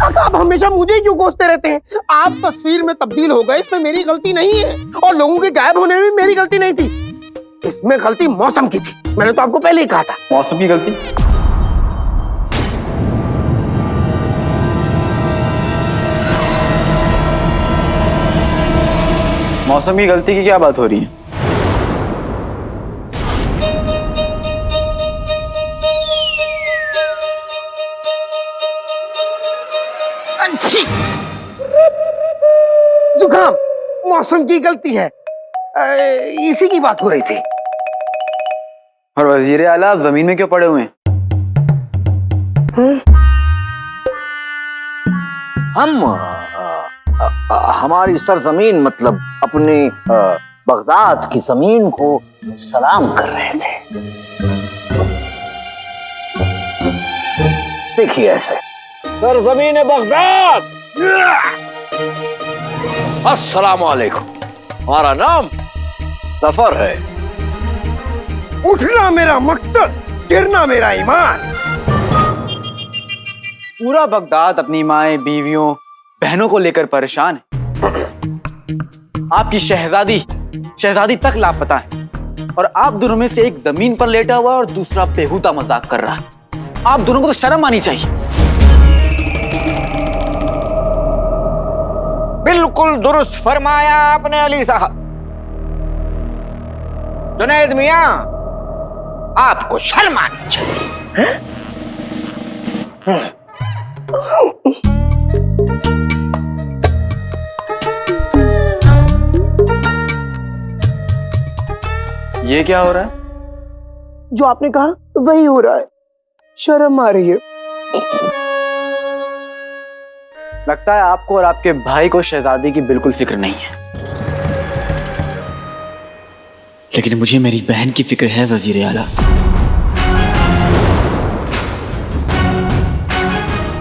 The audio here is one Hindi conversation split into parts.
काका आप हमेशा मुझे ही क्यों कोसते रहते हैं? आप तस्वीर में तब्दील हो गए, इसमें मेरी गलती नहीं है, और लोगों के गायब होने में भी मेरी गलती नहीं थी। इसमें गलती मौसम की थी, मैंने तो आपको पहले ही कहा था। मौसम की गलती? मौसम की गलती की क्या बात हो रही है? जुकाम मौसम की गलती है, इसी की बात हो रही थी। और वजीर आला आप जमीन में क्यों पड़े हुए हैं? हमारी सरजमीन मतलब अपनी बगदाद की जमीन को सलाम कर रहे थे। देखिए ऐसे, सरजमीन बगदाद, अस्सलाम वालेकुम। हमारा नाम सफर है। उठना मेरा मकसद, गिरना मेरा ईमान। पूरा बगदाद अपनी माएं, बीवियों, बहनों को लेकर परेशान है। आपकी शहजादी तक लापता है, और आप दोनों में से एक जमीन पर लेटा हुआ और दूसरा बेहुदा मजाक कर रहा है। आप दोनों को तो शर्म आनी चाहिए। बिल्कुल दुरुस्त फरमाया आपने अली साहब। जुनैद मियां, आपको शर्म आनी चाहिए। ये क्या हो रहा है? जो आपने कहा वही हो रहा है, शर्म आ रही है। लगता है आपको और आपके भाई को शहजादी की बिल्कुल फिक्र नहीं है, लेकिन मुझे मेरी बहन की फिक्र है वजीर आला।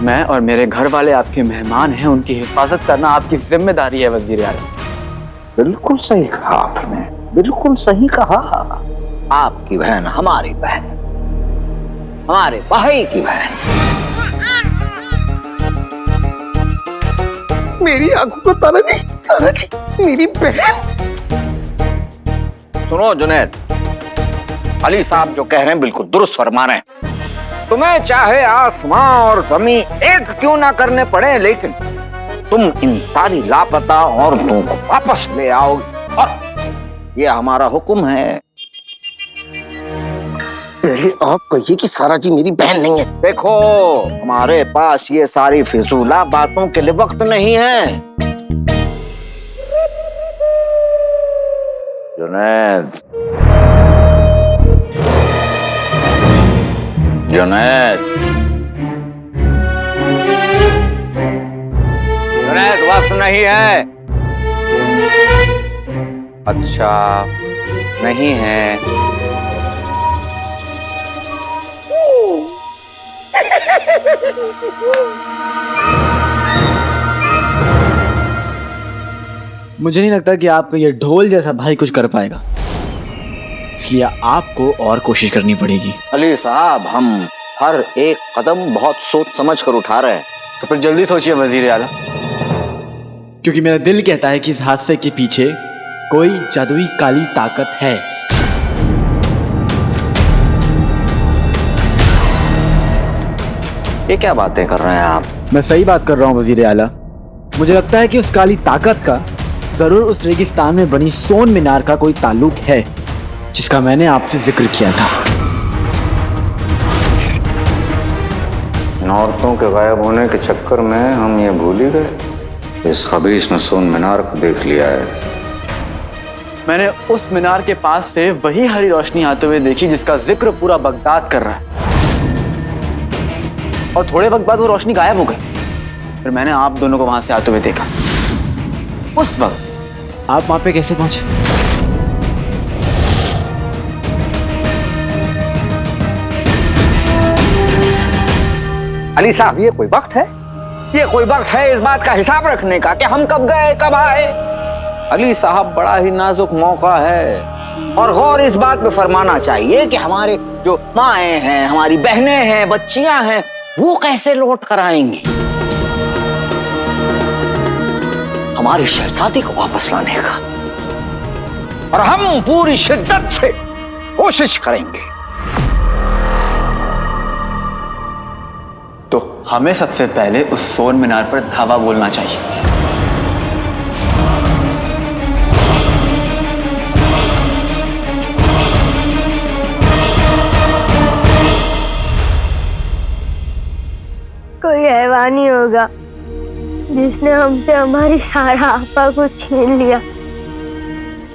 मैं और मेरे घर वाले आपके मेहमान हैं, उनकी हिफाजत करना आपकी जिम्मेदारी है वजीर आला। बिल्कुल सही कहा आपने, बिल्कुल सही कहा। आपकी बहन हमारी बहन, हमारे भाई की बहन। मेरी आंखों को तारा जी, सारा जी, मेरी बहन। सुनो जुनैद, अली साहब जो कह रहे हैं बिल्कुल दुरुस्त फरमा रहे हैं। तुम्हें चाहे आसमां और जमीन एक क्यों ना करने पड़े, लेकिन तुम इन सारी लापता औरतों को वापस ले आओगे, और ये हमारा हुक्म है। पहले आप कहिए कि सारा जी मेरी बहन नहीं है। देखो, हमारे पास ये सारी फिजूला बातों के लिए वक्त नहीं है। जुनैद, जुनैद, जुनैद, वक्त नहीं है। अच्छा, नहीं है। मुझे नहीं लगता कि आपका ये ढोल जैसा भाई कुछ कर पाएगा, इसलिए आपको और कोशिश करनी पड़ेगी। अली साहब, हम हर एक कदम बहुत सोच समझ कर उठा रहे हैं। तो फिर जल्दी सोचिए वजीर आला, क्योंकि मेरा दिल कहता है कि इस हादसे के पीछे कोई जादुई काली ताकत है। ये क्या बातें कर रहे हैं आप? मैं सही बात कर रहा हूँ वजीर आला। मुझे लगता है कि उस काली ताकत का जरूर उस रेगिस्तान में बनी सोन मीनार का कोई ताल्लुक है, जिसका मैंने आपसे जिक्र किया था। इन औरतों के गायब होने के चक्कर में हम ये भूल ही गए। इस खबीस ने सोन मीनार को देख लिया है। मैंने उस मीनार के पास से वही हरी रोशनी आते हुए देखी जिसका जिक्र पूरा बगदाद कर रहा है, और थोड़े वक्त बाद वो रोशनी गायब हो गई। फिर मैंने आप दोनों को वहां से आते हुए देखा। उस वक्त आप वहां पे कैसे पहुंचे? अली साहब, ये कोई वक्त है? ये कोई वक्त है इस बात का हिसाब रखने का कि हम कब गए कब आए? अली साहब, बड़ा ही नाजुक मौका है, और गौर इस बात पे फरमाना चाहिए कि हमारे जो माएँ हैं, हमारी बहनें हैं, बच्चियां हैं, वो कैसे लौट कर आएंगी। हमारी शहजादी को वापस लाने का, और हम पूरी शिद्दत से कोशिश करेंगे। तो हमें सबसे पहले उस सोन मीनार पर धावा बोलना चाहिए। कोई हैवान ही होगा जिसने हमसे हमारी सारा आपा को छीन लिया।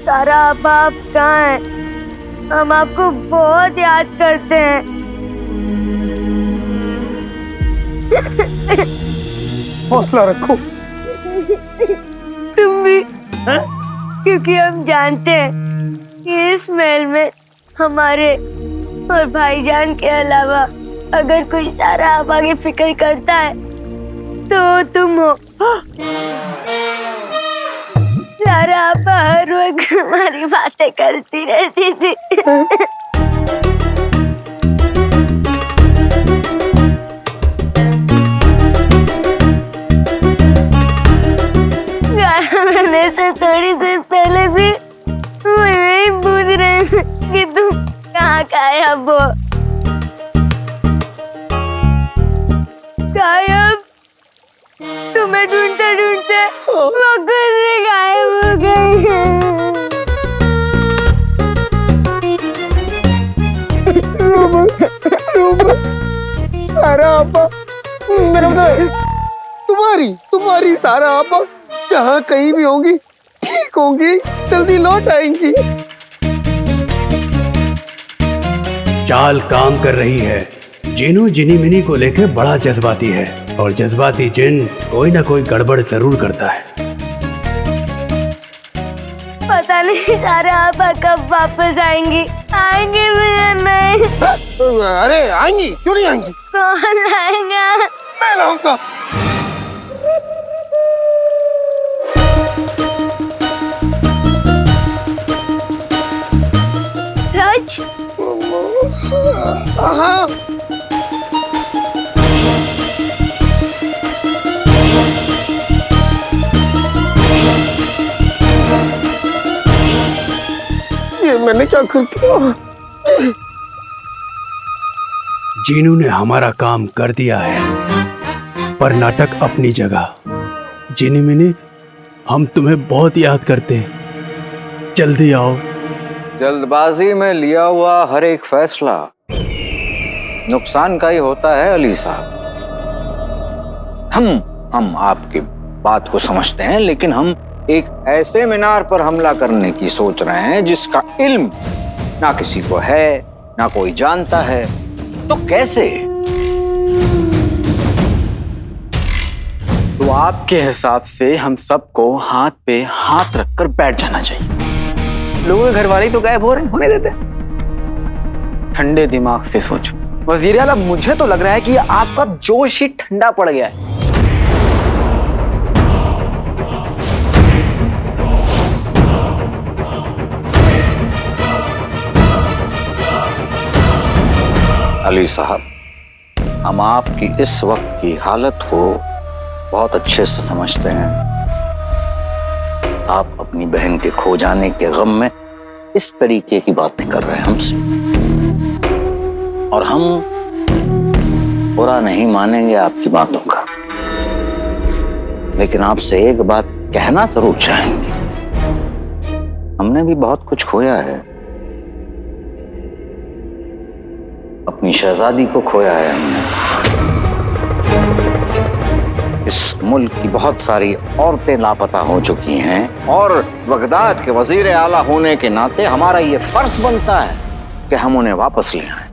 सारा आपा, आप कहाँ हैं? हम आपको बहुत याद करते हैं। हौसला रखो। तुम भी, क्योंकि हम जानते हैं कि इस महल में हमारे और भाईजान के अलावा अगर कोई सारा आपा की फिक्र करता है तो तुम हो। सारा आपा हर वक्त हमारी बातें करती रहती थी। गाना बनने से थोड़ी देर पहले भी वो यही पूछ रहे थे कि तुम कहाँ गायब हो। गायब? तुम्हें ढूंढते ढूंढते वो खुद ही गायब हो गई। सारा आपा, मेरा मतलब तुम्हारी सारा आपा जहाँ कहीं भी होंगी ठीक होंगी, जल्दी लौट आएंगी। चाल काम कर रही है। जिनू जिनी मिनी को लेके बड़ा जज्बाती है और जज्बाती जिन कोई ना कोई गड़बड़ जरूर करता है। पता नहीं सारा आपा कब वापस आएंगी। आएंगी भी या नहीं? अरे आएंगी, क्यों नहीं आएंगी? कौन आएगा? मैं लाऊंगा। राज, हाँ, ये मैंने क्या कर दिया? जीनू ने हमारा काम कर दिया है, पर नाटक अपनी जगह। जिनी मिनी, हम तुम्हें बहुत याद करते हैं। जल्दी आओ। जल्दबाजी में लिया हुआ हर एक फैसला नुकसान का ही होता है अली साहब। हम आपकी बात को समझते हैं, लेकिन हम एक ऐसे मीनार पर हमला करने की सोच रहे हैं जिसका इल्म ना किसी को है, ना कोई जानता है। तो कैसे? तो आपके हिसाब से हम सबको हाथ पे हाथ रखकर बैठ जाना चाहिए। लोगों के घर वाले ही तो गायब हो रहे हैं, होने देते। ठंडे दिमाग से सोचो वजीर आला। मुझे तो लग रहा है कि आपका जोश ही ठंडा पड़ गया है। अली साहब, हम आपकी इस वक्त की हालत को बहुत अच्छे से समझते हैं। आप अपनी बहन के खो जाने के गम में इस तरीके की बातें कर रहे हैं हमसे, और हम बुरा नहीं मानेंगे आपकी बातों का, लेकिन आपसे एक बात कहना जरूर चाहेंगे। हमने भी बहुत कुछ खोया है। अपनी शहजादी को खोया है हमने। इस मुल्क की बहुत सारी औरतें लापता हो चुकी हैं, और बगदाद के वजीर आला होने के नाते हमारा ये फर्ज बनता है कि हम उन्हें वापस ले आएं।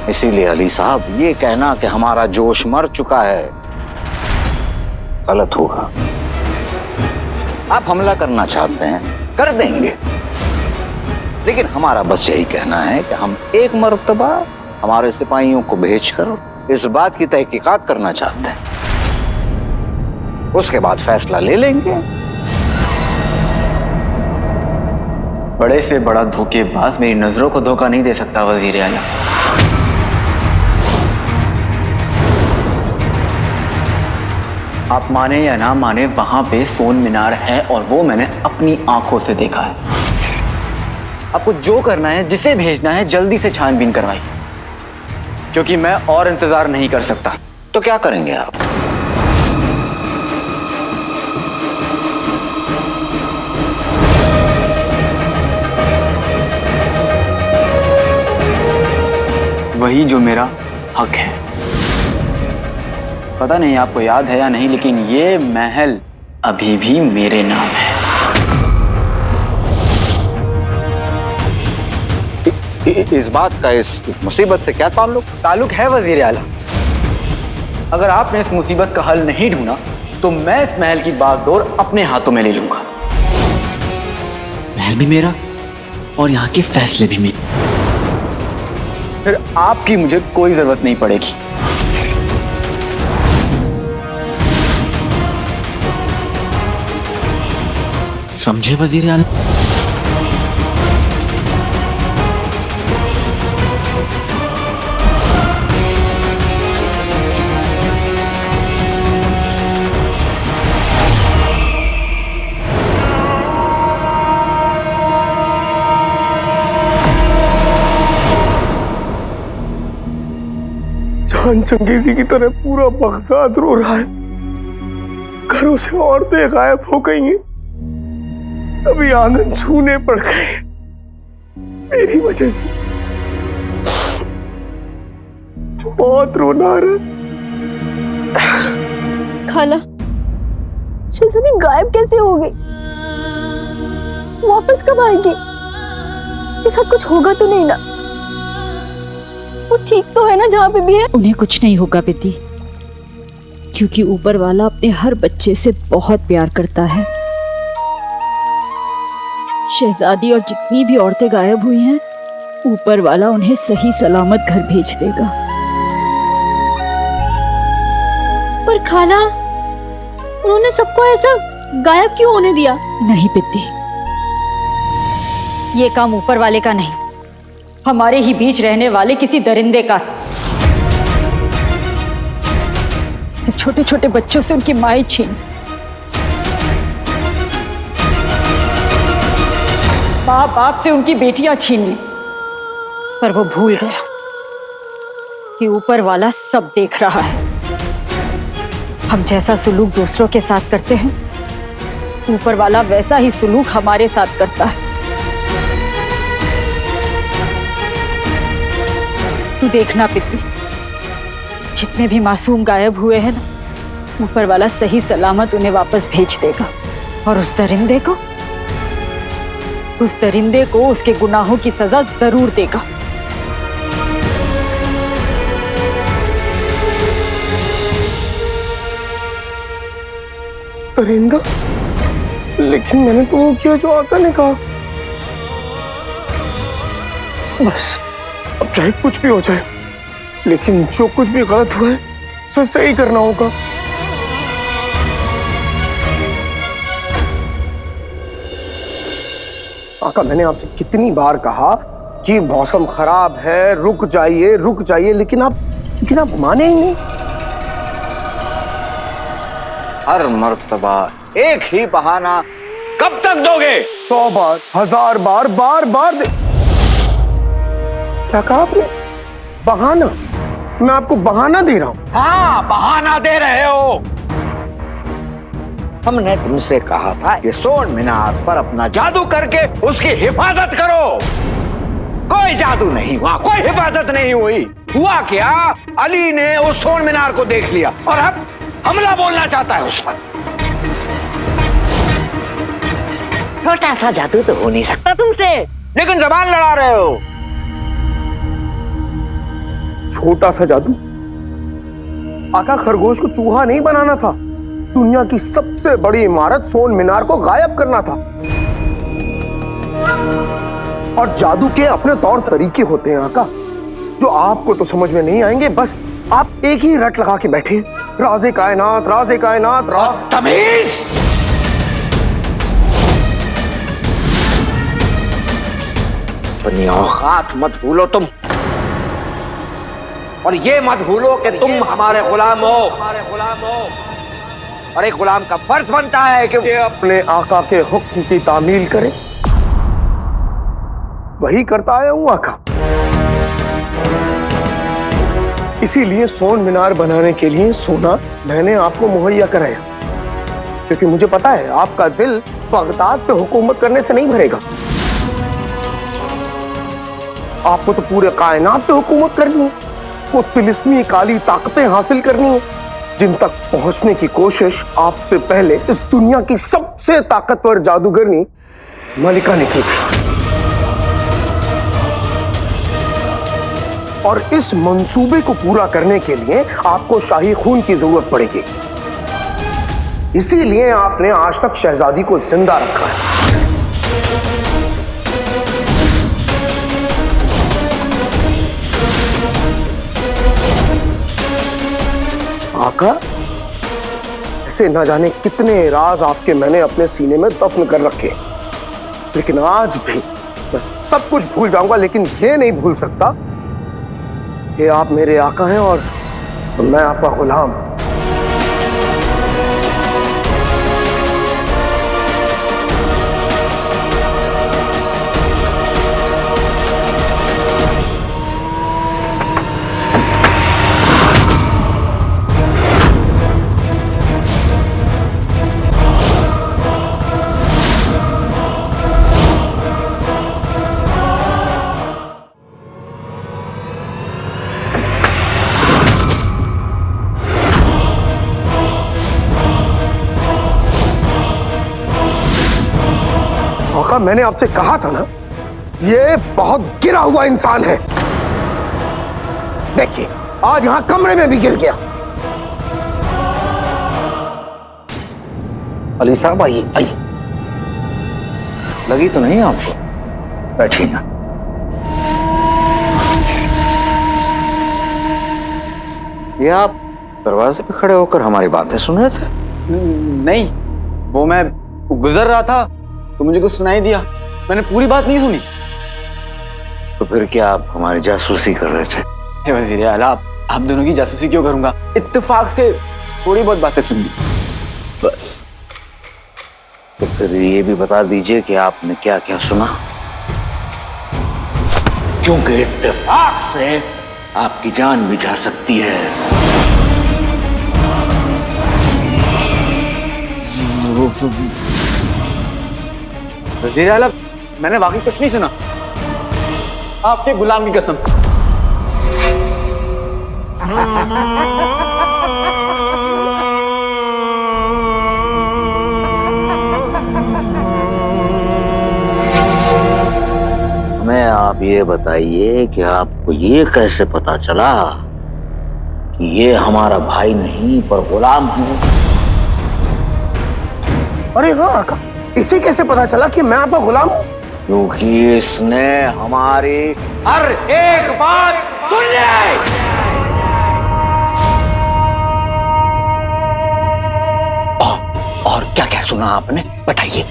इसीलिए अली साहब, ये कहना कि हमारा जोश मर चुका है गलत होगा। आप हमला करना चाहते हैं, कर देंगे, लेकिन हमारा बस यही कहना है कि हम एक मर्तबा हमारे सिपाहियों को भेजकर इस बात की तहकीकात करना चाहते हैं। उसके बाद फैसला ले लेंगे। बड़े से बड़ा धोखेबाज मेरी नजरों को धोखा नहीं दे सकता वजीर आला। आप माने या ना माने, वहां पे सोन मीनार है और वो मैंने अपनी आंखों से देखा है। आपको जो करना है, जिसे भेजना है, जल्दी से छानबीन करवाइए, क्योंकि मैं और इंतजार नहीं कर सकता। तो क्या करेंगे आप? वही जो मेरा हक है। पता नहीं आपको याद है या नहीं, लेकिन ये महल अभी भी मेरे नाम है। इस बात का इस मुसीबत से क्या ताल्लुक है वजीर आला। अगर आपने इस मुसीबत का हल नहीं ढूंढा तो मैं इस महल की बागडोर अपने हाथों में ले लूंगा। महल भी मेरा और यहाँ के फैसले भी मेरे। फिर आपकी मुझे कोई जरूरत नहीं पड़ेगी। समझे वजीर आला? जान चंगेजी की तरह पूरा बगदाद रो रहा है। घरों से औरतें गायब हो गई हैं, अभी आंगन छूने पड़ गए मेरी वजह से। बहुत रोना आ रहा है। खाला, शहजादी गायब कैसे हो गई? वापस कब आएगी? इसके साथ कुछ होगा तो नहीं ना? वो ठीक तो है ना जहाँ पे भी है? उन्हें कुछ नहीं होगा बेटी, क्योंकि ऊपर वाला अपने हर बच्चे से बहुत प्यार करता है। शहजादी और जितनी भी औरतें गायब हुई हैं, ऊपर वाला उन्हें सही सलामत घर भेज देगा। पर खाला, उन्होंने सबको ऐसा गायब क्यों होने दिया? नहीं बेटी, ये काम ऊपर वाले का नहीं, हमारे ही बीच रहने वाले किसी दरिंदे का। इसने छोटे छोटे बच्चों से उनकी माएं छीन, माँ बाप से उनकी बेटियां छीन ली, पर वो भूल गया कि ऊपर वाला सब देख रहा है। हम जैसा सुलूक दूसरों के साथ करते हैं, ऊपर वाला वैसा ही सुलूक हमारे साथ करता है। तू देखना पितली, जितने भी मासूम गायब हुए हैं ना, ऊपर वाला सही सलामत उन्हें वापस भेज देगा। और उस दरिंदे को उसके गुनाहों की सजा जरूर देगा। दरिंदा? लेकिन मैंने तो वो किया जो आका ने कहा। बस अब चाहे कुछ भी हो जाए, लेकिन जो कुछ भी गलत हुआ है उसे सही करना होगा। आका, मैंने आपसे कितनी बार कहा कि मौसम खराब है, रुक जाइए, लेकिन आप माने ही नहीं। हर मर्तबा एक ही बहाना कब तक दोगे? 100 बार, 1000 बार, बार क्या कहा आपने? बहाना? मैं आपको बहाना दे रहा हूं? हाँ, बहाना दे रहे हो। हमने तुमसे कहा था कि सोन मीनार पर अपना जादू करके उसकी हिफाजत करो। कोई जादू नहीं हुआ, कोई हिफाजत नहीं हुई। हुआ क्या? अली ने उस सोन मीनार को देख लिया और अब हमला बोलना चाहता है उस पर। छोटा सा जादू तो हो नहीं सकता तुमसे, लेकिन जबान लड़ा रहे हो। छोटा सा जादू? आका, खरगोश को चूहा नहीं बनाना था, दुनिया की सबसे बड़ी इमारत सोन मीनार को गायब करना था। और जादू के अपने तौर तरीके होते हैं आका, जो आपको तो समझ में नहीं आएंगे। बस आप एक ही रट लगा के बैठे, राज़े कायनात, राज़े कायनात, तमीज! अपनी औकात मत भूलो तुम, और ये मत भूलो कि तुम हमारे गुलाम हो। और एक गुलाम का फर्ज बनता है कि ये अपने आका के हुक्म की तामील करे। वही करता आया हूं आका। इसीलिए सोन मीनार बनाने के लिए सोना मैंने आपको मुहैया कराया, क्योंकि मुझे पता है आपका दिल बगदाद पे हुकूमत करने से नहीं भरेगा। आपको तो पूरे कायनात पे हुकूमत करनी है, वो तिलिस्मी काली ताकतें हासिल करनी है जिन तक पहुंचने की कोशिश आपसे पहले इस दुनिया की सबसे ताकतवर जादूगरनी मलिका ने की थी। और इस मंसूबे को पूरा करने के लिए आपको शाही खून की जरूरत पड़ेगी। इसीलिए आपने आज तक शहजादी को जिंदा रखा है। आका, ऐसे ना जाने कितने राज आपके मैंने अपने सीने में दफन कर रखे, लेकिन आज भी मैं सब कुछ भूल जाऊंगा, लेकिन ये नहीं भूल सकता कि आप मेरे आका हैं और मैं आपका गुलाम। आका, मैंने आपसे कहा था ना, ये बहुत गिरा हुआ इंसान है। देखिए, आज यहां कमरे में भी गिर गया। अली साहब आइए आइए, लगी तो नहीं आपको? बैठिए ना। ये आप दरवाजे पे खड़े होकर हमारी बातें सुन रहे थे? नहीं, वो मैं गुजर रहा था तो मुझे कुछ सुनाई दिया, मैंने पूरी बात नहीं सुनी। तो फिर क्या आप हमारी जासूसी कर रहे थे? हे वजीर आला, आप दोनों की जासूसी क्यों करूंगा? इत्तेफाक से थोड़ी बहुत बातें सुन ली बस। तो फिर ये भी बता दीजिए कि आपने क्या क्या सुना, क्योंकि इत्तेफाक से आपकी जान भी जा सकती है। वजीर आला, मैंने वाकई कुछ नहीं सुना, आपके गुलाम की कसम। हमें आप ये बताइए कि आपको ये कैसे पता चला कि ये हमारा भाई नहीं पर गुलाम है? अरे हाँ आका, इसे कैसे पता चला कि मैं आपका गुलाम हूं? क्योंकि इसने हमारी हर एक बात सुन ली। और क्या क्या सुना आपने, बताइए।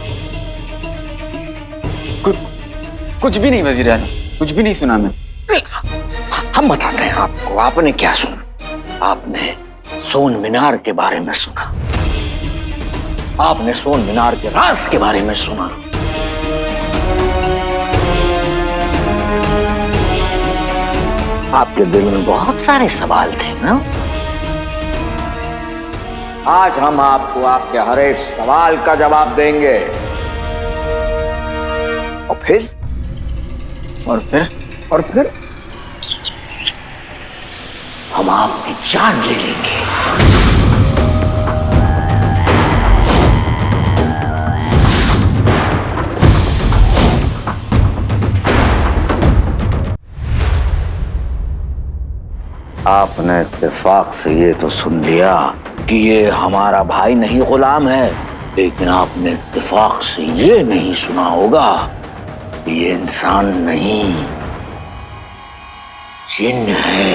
कुछ भी नहीं वजीर आला, कुछ भी नहीं सुना मैं। हम बताते हैं आपको, आपने क्या सुना। आपने सोन मीनार के बारे में सुना, आपने सोन मीनार के राज के बारे में सुना, आपके दिल में बहुत सारे सवाल थे ना। आज हम आपको आपके हर एक सवाल का जवाब देंगे। और फिर हम आपकी जान ले लेंगे। आपने इत्तेफाक से ये तो सुन लिया कि ये हमारा भाई नहीं गुलाम है, लेकिन आपने इत्तेफाक से ये नहीं सुना होगा कि ये इंसान नहीं, जिन है।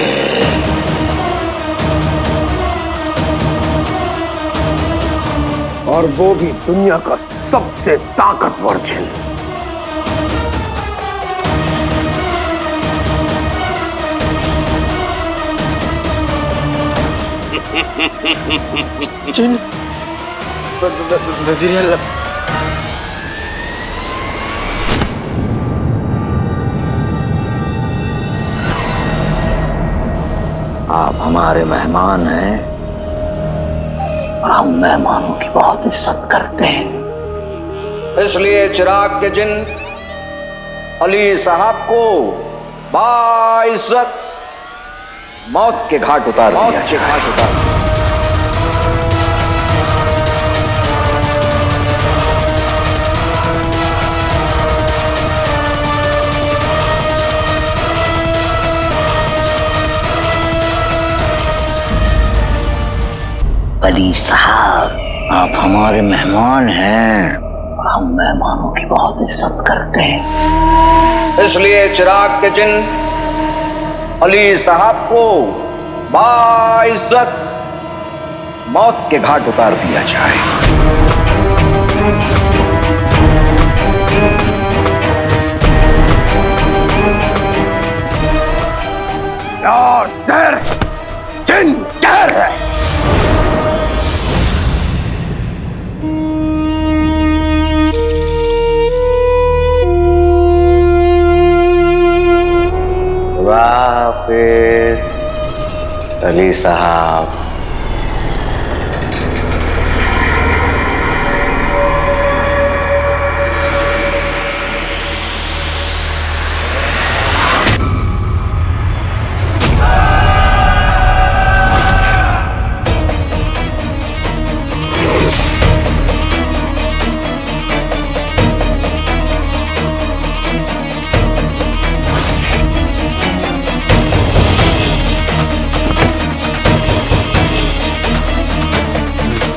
और वो भी दुनिया का सबसे ताकतवर जिन। जिन? वजीर आला, आप हमारे मेहमान हैं और हम मेहमानों की बहुत इज्जत करते हैं, इसलिए चिराग के जिन अली साहब को बाइज्जत मौत के घाट उतार दिया। अली साहब, आप हमारे मेहमान हैं और हम मेहमानों की बहुत इज्जत करते हैं, इसलिए चिराग के जिन अली साहब को बाइज्जत मौत के घाट उतार दिया जाए। और सर जिन कह रहे हाफिज अली साहब।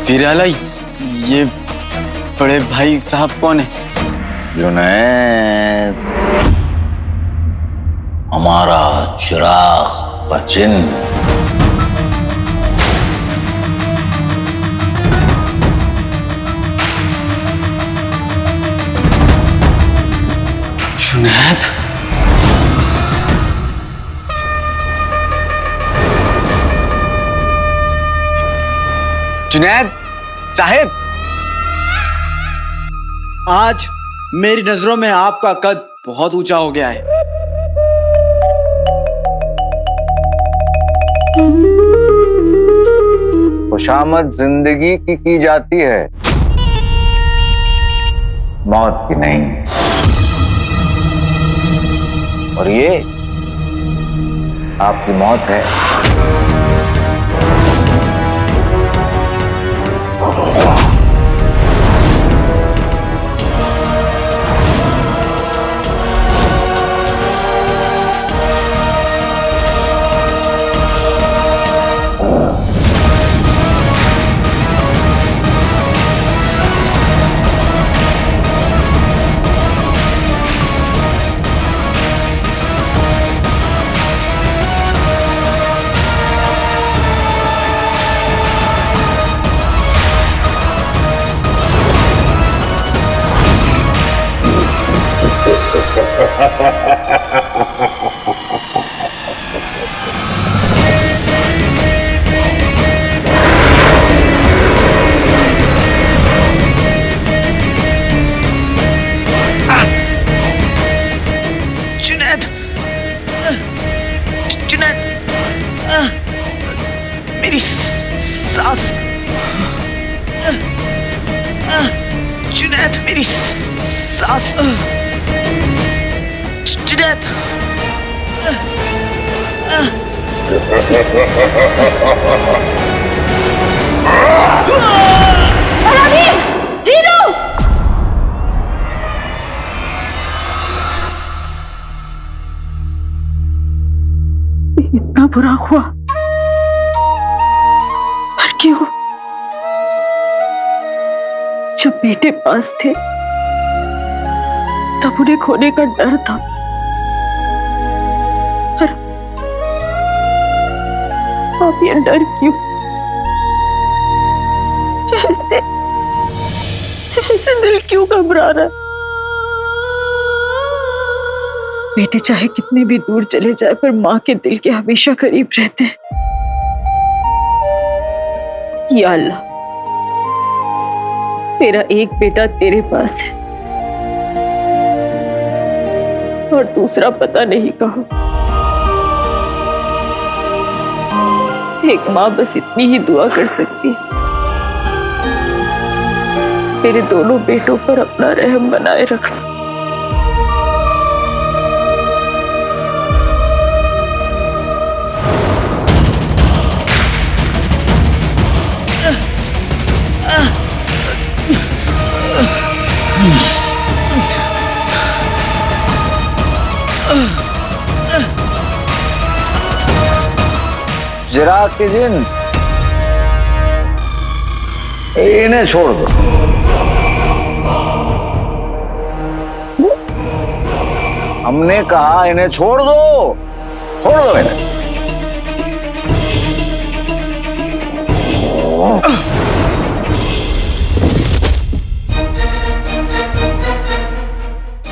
वजीर आला, ये बड़े भाई साहब कौन है? जुनैद, हमारा चिराग का जिन। जुनैद, जुनैद साहिब, आज मेरी नजरों में आपका कद बहुत ऊंचा हो गया है। खुशामद जिंदगी की जाती है, मौत की नहीं। और ये आपकी मौत है। जुनैद, जुनैद, मेरी सांस, जुनैद, मेरी सांस, जुनैद, इतना बुरा हुआ, पर क्यों? जब बेटे पास थे तब उन्हें खोने का डर था, पर अब ये डर क्यों? ऐसे दिल क्यों घबरा रहा है? बेटे चाहे कितने भी दूर चले जाए, पर माँ के दिल के हमेशा करीब रहते हैं। या अल्लाह, मेरा एक बेटा तेरे पास है और दूसरा पता नहीं कहाँ। एक माँ बस इतनी ही दुआ कर सकती है, मेरे दोनों बेटों पर अपना रहम बनाए रखना। चिराग के जिन, इन्हें छोड़ दो। हमने कहा इन्हें छोड़ दो, छोड़ दो इन्हें।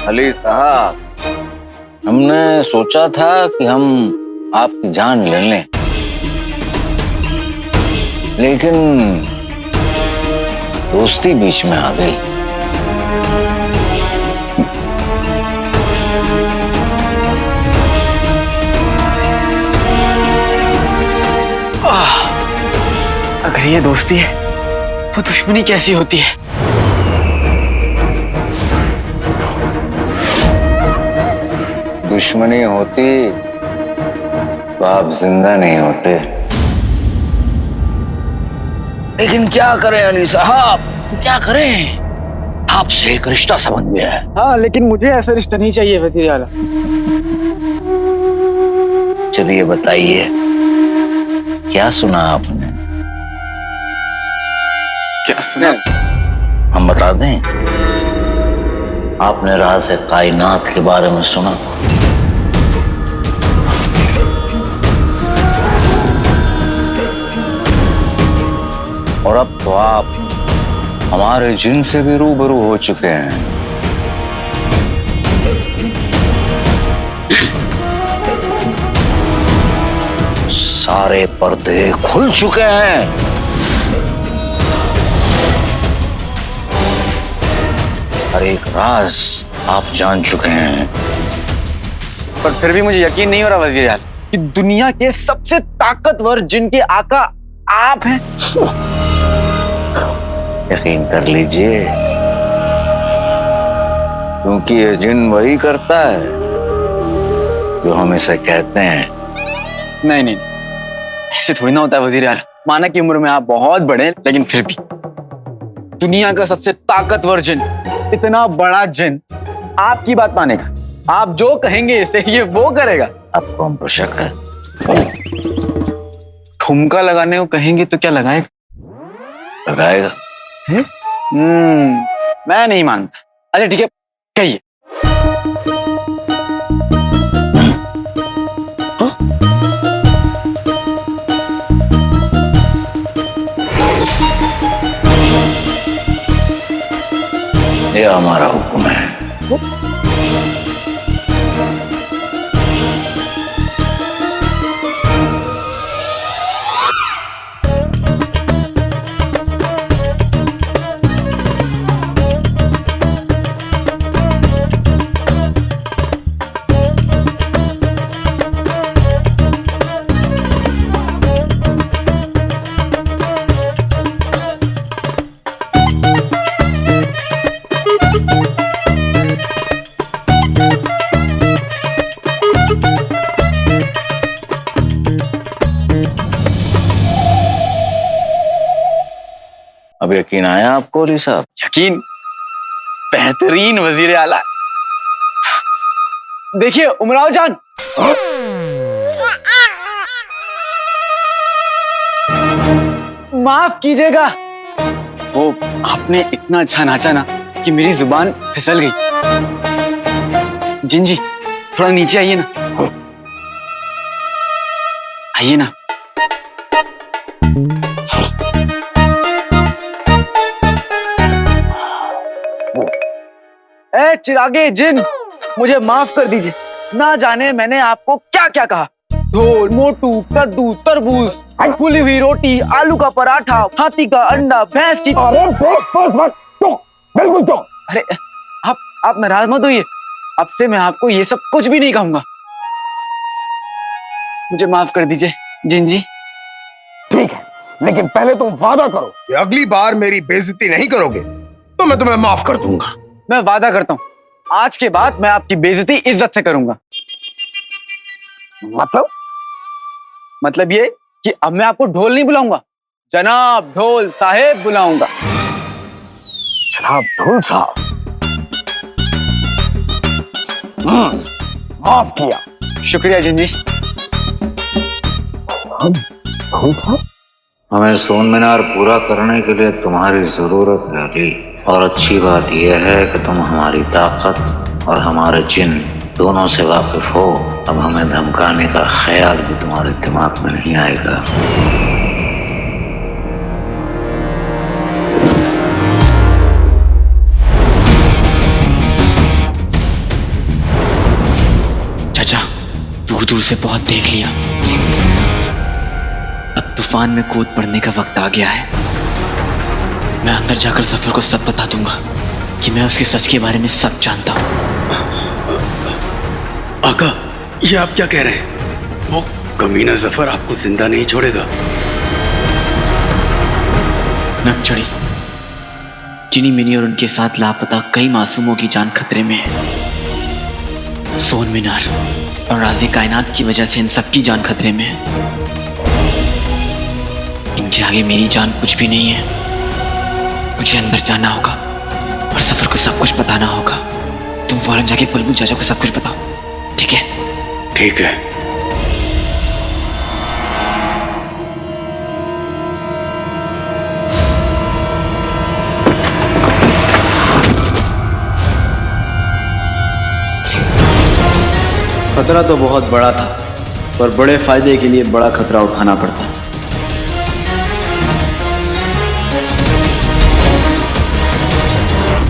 अली साहब, हमने सोचा था कि हम आपकी जान ले लें, लेकिन दोस्ती बीच में आ गई। अगर ये दोस्ती है तो दुश्मनी कैसी होती है? दुश्मनी होती तो आप जिंदा नहीं होते। लेकिन क्या करें अली साहब, क्या करें? आपसे एक रिश्ता सा बन गया है। हाँ, लेकिन मुझे ऐसा रिश्ता नहीं चाहिए वजीर आला। चलिए बताइए, क्या सुना आपने? क्या सुना? हम बता दें, आपने राज कायनात के बारे में सुना? और अब तो आप हमारे जिन से भी रूबरू हो चुके हैं। सारे पर्दे खुल चुके हैं। हर एक राज आप जान चुके हैं। पर फिर भी मुझे यकीन नहीं हो रहा वजीर आला कि दुनिया के सबसे ताकतवर जिन के आका आप हैं। यकीन कर लीजिए, क्योंकि ये जिन वही करता है जो हम इसे कहते हैं। नहीं नहीं, ऐसे थोड़ी ना होता है वजीर आला। माना कि उम्र में आप बहुत बड़े हैं, लेकिन फिर भी दुनिया का सबसे ताकतवर जिन, इतना बड़ा जिन आपकी बात मानेगा? आप जो कहेंगे इसे ये वो करेगा? आपको हम पर शक है? ठुमका लगाने को कहेंगे तो क्या लगाएगा? लगाएगा। मैं नहीं मानता। अच्छा ठीक है, कहिए। ये हमारा हुक्म है। अब यकीन आया आपको अली साहब? यकीन? बेहतरीन वजीर आला। देखिए उमराव जान, माफ कीजिएगा, वो आपने इतना अच्छा नाचा ना कि मेरी जुबान फिसल गई। जिन जी, थोड़ा नीचे आइए ना, आइए ना। ए चिरागे जिन, मुझे माफ कर दीजिए। ना जाने मैंने आपको क्या क्या कहा। ढोल, मोटू, कद्दू, तरबूज, फूली हुई रोटी, आलू का पराठा, हाथी का अंडा, भैंस की। अरे बस बस बस, बिल्कुल चुप। अरे आप नाराज मत होइए, अब से मैं आपको ये सब कुछ भी नहीं कहूंगा। मुझे माफ कर दीजिए जिन जी। ठीक है, लेकिन पहले तुम वादा करो कि अगली बार मेरी बेइज्जती नहीं करोगे तो मैं तुम्हें माफ कर दूंगा। मैं वादा करता हूँ, आज के बाद मैं आपकी बेइज्जती इज्जत से करूंगा। मतलब ये कि अब मैं आपको ढोल नहीं बुलाऊंगा, जनाब ढोल साहेब बुलाऊंगा। जनाब ढोल साहब, माफ किया। शुक्रिया जिन जी। ढोल साहब, हमें सोन मीनार पूरा करने के लिए तुम्हारी जरूरत है अली। और अच्छी बात यह है कि तुम हमारी ताकत और हमारे जिन दोनों से वाकिफ हो। अब हमें धमकाने का ख्याल भी तुम्हारे दिमाग में नहीं आएगा। चाचा, दूर दूर से बहुत देख लिया, अब तूफान में कूद पड़ने का वक्त आ गया है। मैं अंदर जाकर जफर को सब बता दूंगा कि मैं उसके सच के बारे में सब जानता हूँ। आका, ये आप क्या कह रहे हैं? वो कमीना जफर आपको जिंदा नहीं छोड़ेगा। नक चढ़ी, जिनी मिनी और उनके साथ लापता कई मासूमों की जान खतरे में है। सोन मीनार और राज़े कायनात की वजह से इन सबकी जान खतरे में है। इनके आगे मेरी जान कुछ भी नहीं है। मुझे अंदर जाना होगा और सफर को सब कुछ बताना होगा। तुम फौरन जाके बुलबुल चाचा को सब कुछ बताओ, ठीक है? ठीक है। खतरा तो बहुत बड़ा था, पर बड़े फायदे के लिए बड़ा खतरा उठाना पड़ता है।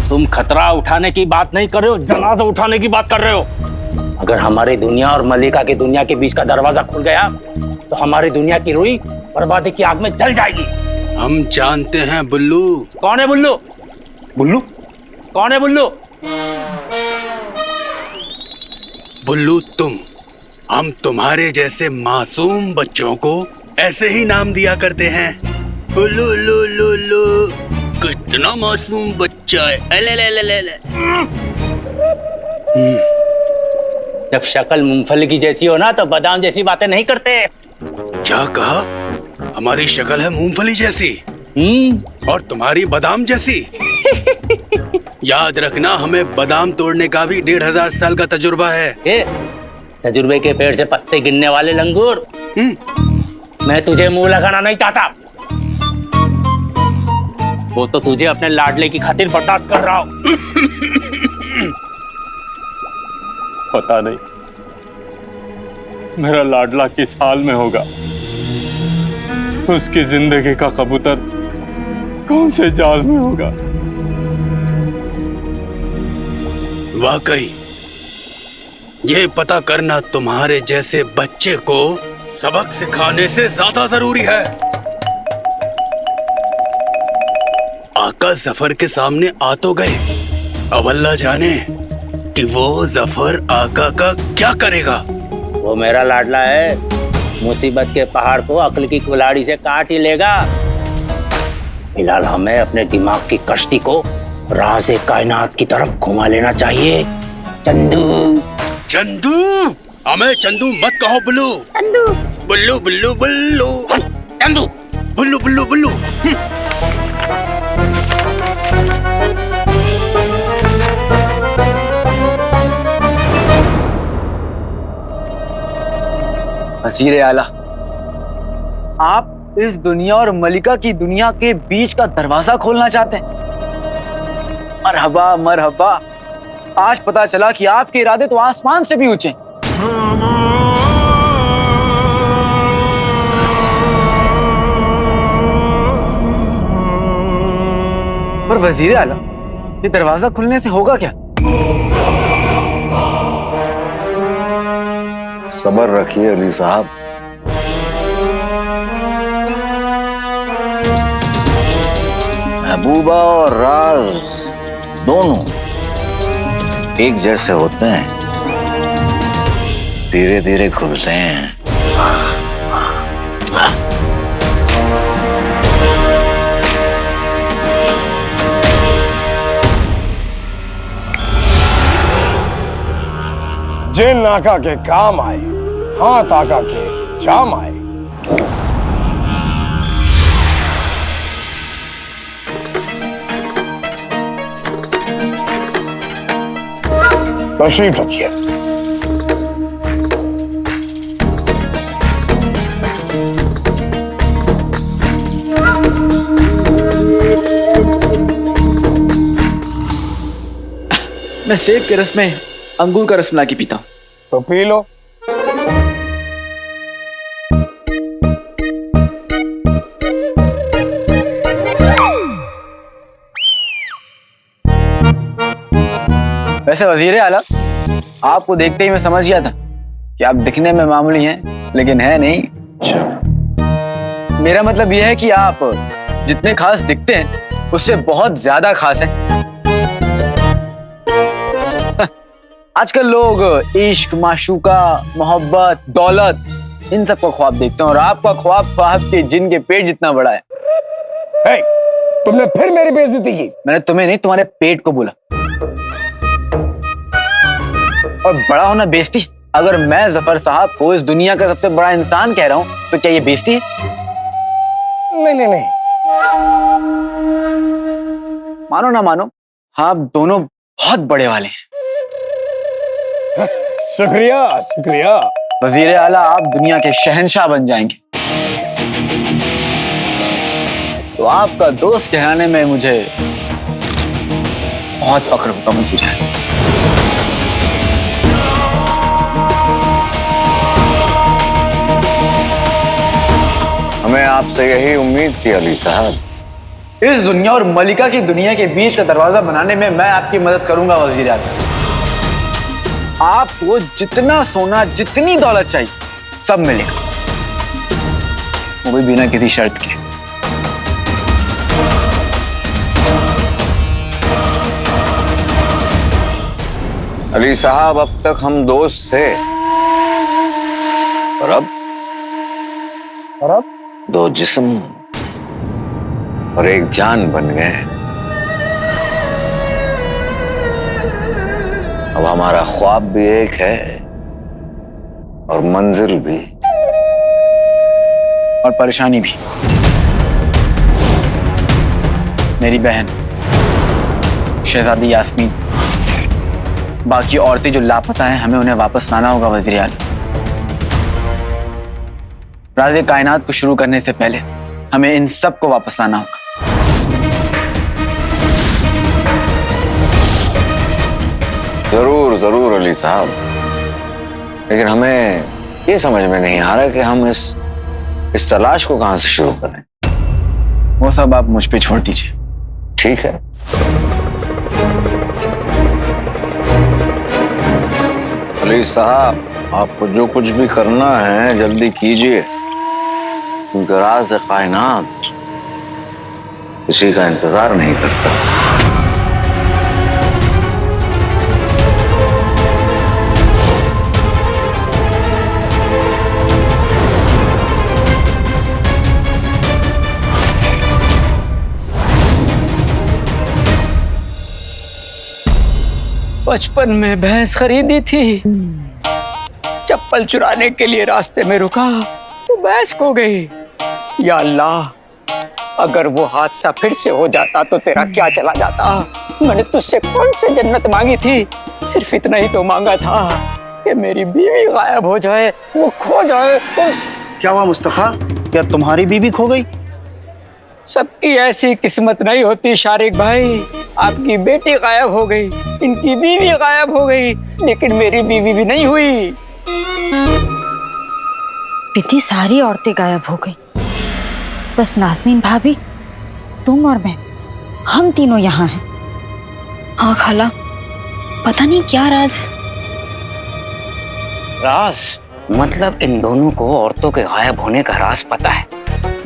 तुम खतरा उठाने की बात नहीं कर रहे हो, जनाजा उठाने की बात कर रहे हो। अगर हमारी दुनिया और मलिका की दुनिया के बीच का दरवाजा खुल गया तो हमारी दुनिया की रुई बर्बादी की आग में जल जाएगी। हम जानते हैं बुल्लू। कौन है बुल्लू? बुल्लू कौन है? बुल्लू बुल्लू तुम। हम तुम्हारे जैसे मासूम बच्चों को ऐसे ही नाम दिया करते हैं। बुल्लू लो लो लो, कितना मासूम बच्चा है। अले ले ले ले ले। जब शक्ल मूंगफली की जैसी हो ना तो बादाम जैसी बातें नहीं करते। क्या कहा? हमारी शक्ल है मूंगफली जैसी और तुम्हारी बादाम जैसी। याद रखना, हमें बादाम तोड़ने का भी 1500 साल का तजुर्बा है। तजुर्बे के पेड़ से पत्ते गिरने वाले लंगूर, मैं तुझे मुंह लगाना नहीं चाहता। वो तो तुझे अपने लाडले की खातिर बर्बाद कर रहा हूं। पता नहीं मेरा लाडला किस हाल में होगा। उसकी जिंदगी का कबूतर कौन से जाल में होगा। वाकई ये पता करना तुम्हारे जैसे बच्चे को सबक सिखाने से ज्यादा जरूरी है। आका जफर के सामने आ तो गए, अब अल्लाह जाने कि वो जफर आका का क्या करेगा। वो मेरा लाडला है, मुसीबत के पहाड़ को अक्ल की कुल्हाड़ी से काट ही लेगा। फिलहाल हमें अपने दिमाग की कश्ती को राज़े कायनात की तरफ घुमा लेना चाहिए। चंदू चंदू, हमें चंदू मत कहो बुल्लू। चंदू, बुल्लू बुल्लू बुल्लू, चंदू बुल्लू बुल्लू बुल्लू। वज़ीर आला, आप इस दुनिया और मलिका की दुनिया के बीच का दरवाजा खोलना चाहते हैं? मरहबा मरहबा, आज पता चला कि आपके इरादे तो आसमान से भी ऊंचे। पर वज़ीर आला, ये दरवाजा खुलने से होगा क्या? सब्र रखिए अली साहब। महबूबा और राज दोनों एक जैसे होते हैं, धीरे धीरे खुलते हैं। जिन नाका के काम आए, हाथ आका के जाम आए। तशरीफ रखिए। मैं सेब के रस में अंगूर का रस मिला के पीता हूँ। तो पी लो। वैसे वजीर आला, आपको देखते ही मैं समझ गया था कि आप दिखने में मामूली हैं, लेकिन है नहीं। मेरा मतलब यह है कि आप जितने खास दिखते हैं उससे बहुत ज्यादा खास हैं। आजकल लोग इश्क, माशूका, मोहब्बत, दौलत इन सब का ख्वाब देखते हैं और आपका ख्वाब आपके जिन के पेट जितना बड़ा है। हे, तुमने फिर मेरी बेइज्जती की। मैंने तुम्हें नहीं, तुम्हारे पेट को बोला। और बड़ा होना बेइज्जती? अगर मैं जफर साहब को इस दुनिया का सबसे बड़ा इंसान कह रहा हूं तो क्या ये बेइज्जती है? नहीं नहीं नहीं, मानो ना मानो, आप दोनों बहुत बड़े वाले हैं। शुक्रिया शुक्रिया। वजीर आला, आप दुनिया के शहंशाह बन जाएंगे। तो आपका दोस्त कहलाने में मुझे बहुत फख्र होगा वजीर आला। हमें आपसे यही उम्मीद थी अली साहब। इस दुनिया और मलिका की दुनिया के बीच का दरवाजा बनाने में मैं आपकी मदद करूंगा वजीर आला। आपको जितना सोना, जितनी दौलत चाहिए, सब मिलेगा, वो भी बिना किसी शर्त के। अली साहब, अब तक हम दोस्त थे, और अब दो जिस्म और एक जान बन गए। अब हमारा ख्वाब भी एक है और मंजिल भी, और परेशानी भी। मेरी बहन शहजादी यास्मीन, बाकी औरतें जो लापता हैं, हमें उन्हें वापस लाना होगा वज़ीर आला। राज़े कायनात को शुरू करने से पहले हमें इन सब को वापस लाना होगा। जरूर जरूर अली साहब, लेकिन हमें ये समझ में नहीं आ रहा कि हम इस तलाश को कहां से शुरू करें। वो सब आप मुझ पे छोड़ दीजिए। ठीक है। अली साहब, आपको जो कुछ भी करना है जल्दी कीजिए, क्योंकि राज़े कायनात किसी का इंतजार नहीं करता। बचपन में भैंस खरीदी थी, चप्पल चुराने के लिए रास्ते में रुका तो भैंस खो गई। या अल्लाह, अगर वो हादसा फिर से हो जाता तो तेरा क्या चला जाता। मैंने तुझसे कौन सी जन्नत मांगी थी, सिर्फ इतना ही तो मांगा था कि मेरी बीवी गायब हो जाए, वो खो जाए। तो क्या हुआ मुस्तफा, क्या तुम्हारी बीवी खो गई? सबकी ऐसी किस्मत नहीं होती शारिक भाई। आपकी बेटी गायब हो गई, इनकी बीवी गायब हो गई, लेकिन मेरी बीवी भी नहीं हुई। इतनी सारी औरतें गायब हो गई, बस नाज़नीन भाभी, तुम और मैं, हम तीनों यहाँ हैं। हाँ खाला, पता नहीं क्या राज है। राज मतलब इन दोनों को औरतों के गायब होने का राज पता है।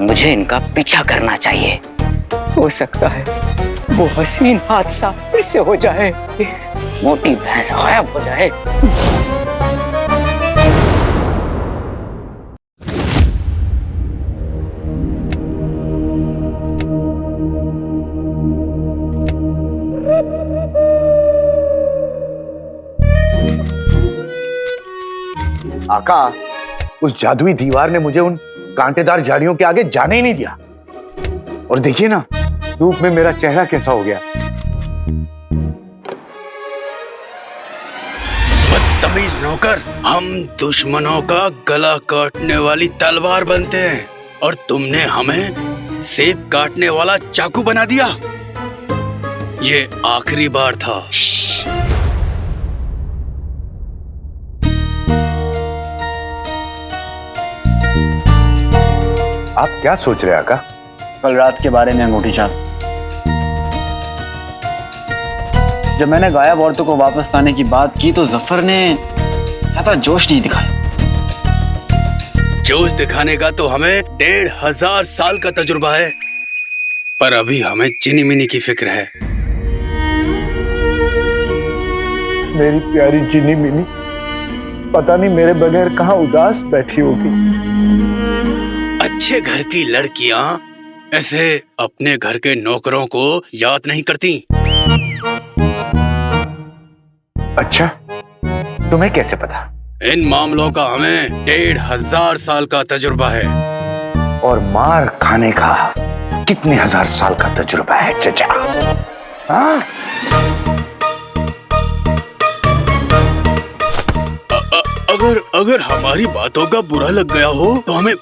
मुझे इनका पीछा करना चाहिए। हो सकता है, वो हसीन हादसा फिर से हो जाए, मोटी भैंस गायब हो जाए। आका, उस जादुई दीवार ने मुझे उन कांटेदार झाड़ियों के आगे जाने ही नहीं दिया। और देखिए ना, धूप में मेरा चेहरा कैसा हो गया। बदतमीज नौकर, हम दुश्मनों का गला काटने वाली तलवार बनते हैं और तुमने हमें सेब काटने वाला चाकू बना दिया। ये आखिरी बार था। आप क्या सोच रहे हैं आका? कल रात के बारे में अंगूठी छाप। जब मैंने गायब औरतों को वापस लाने की बात की तो जफर ने ज्यादा जोश नहीं दिखाया। जोश दिखाने का तो हमें 1500 साल का तजुर्बा है, पर अभी हमें चिनी मिनी की फिक्र है। मेरी प्यारी चिनी मिनी पता नहीं मेरे बगैर कहाँ उदास बैठी होगी। अच्छे घर की लड़कियां ऐसे अपने घर के नौकरों को याद नहीं करती। अच्छा, तुम्हें कैसे पता? इन मामलों का हमें 1500 साल का तजुर्बा है। और मार खाने का कितने हजार साल का तजुर्बा है चचा? हाँ? अगर हमारी बातों का बुरा लग गया हो तो हमें